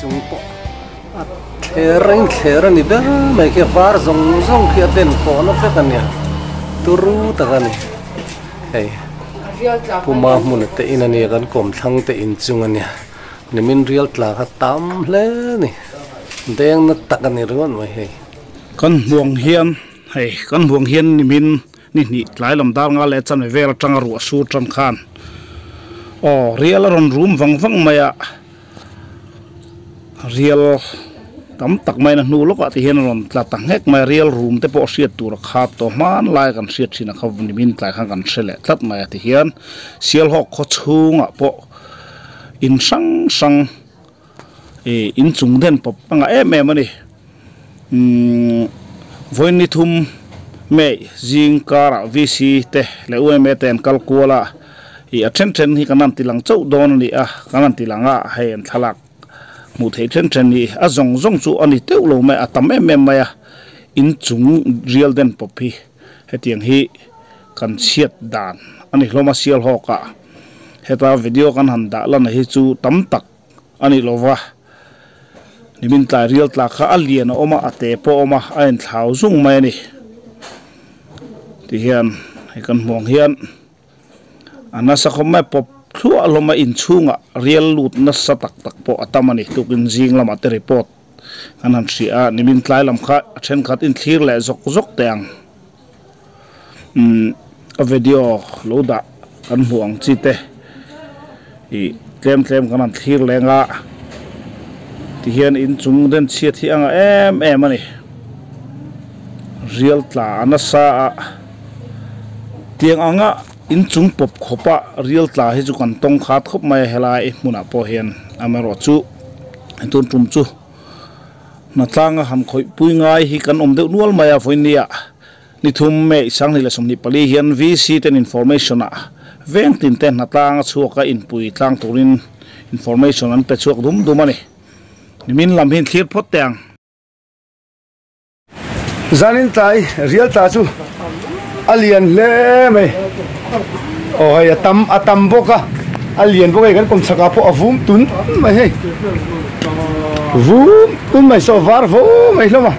chung po kheran ni da mai ke var zong khi ten ko na fe kan ya turu ta kan hey puma mun te inani kan kom thang te in chung ania ni min real tla kha tam hle ni deng na takani ron mai hey kan buang hian hey kan buang hian ni min ni tlai lam dar nga le chan ve ra tanga ru su tram khan o real ron room wang maya real tam tak mai na nu loka ti hian ron tla tang hek mai real room te po siat tur kha to man lai kan siat sina khaw ni min tlai khan kan sele tlat mai ti hian sial hok kho chunga po in sang in chung den pop anga mani voin ni thum me jing kara vc te le ume ten kalkuala I attention hi kanan tilang chau don ni a kanan tilanga hen thalak mu thei ten ni a zong chu ani teulo me atam maya in chung real den popi hetiang hi kan siat dan ani hloma sial hoka heta video kan handa lan hi chu tam tak ani lova nimin ta real tla kha alien oma ate po oma ain thau zung mai ni ti hian he kan mong hian anasa khoma pop thu aloma in chunga real lut na satak tak po atamani tukin jing lama te report anan sia nimin tlai lam kha then khat in thlir le zok teng a video loda kan huang chi te I tlem kanan thlir lenga ti hian in chung den chiat hi anga em ani real tla anasa tiang anga in chung pop khopa real tla hi chu kan tong khat khop mai helai muna po hian amaro chu tun tum chu na tlanga ham khoi pui ngai hi kan om deuh nual maya foinia ni thum me sang ni la som ni pali hian vc ten information a veng tin ten na tlanga chuaka in pui tlang turin information an pe chuak dum ani nimin lam hin thlir phot teng zanin tai real ta chu alien le mai oh hay atam boka alien boka kan kom saka po avum tun mai hey vum tun mai so var vo mai loma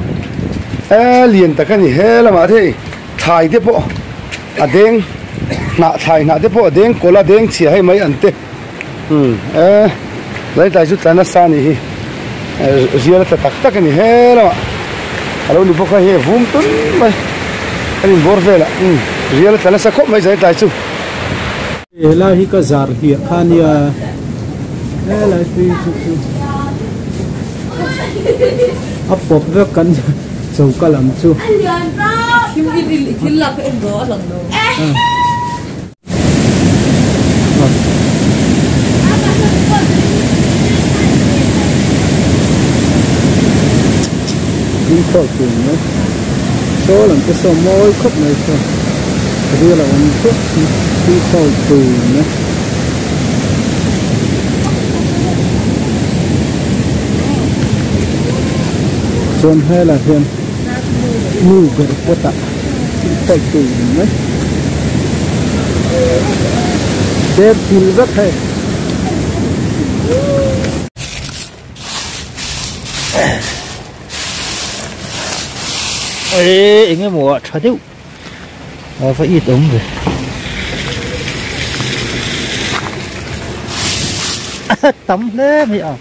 alien ta kan he lama the thai de po adeng na thai na de po adeng kola deng chi hai mai ante lai tai chu tana sa ni hi real ta tak ni he lama alo ni boka he vum tun mai anh bor vela real tala sa khop mai zai tai chu ela hi ka zar hi khania ela fi chu apop ve kan chau kalam chu kim idil la ka endo alang no đi khỏi cùng nữa số lần cái số môi khóc này thôi đưa là ông thuốc đi khỏi cùng nữa chôn hay là thêm mù về quá tạ đi khỏi cùng nữa đẹp thì rất hay ê nghe mùa trời tiêu phải ít ống rồi tắm thế mày à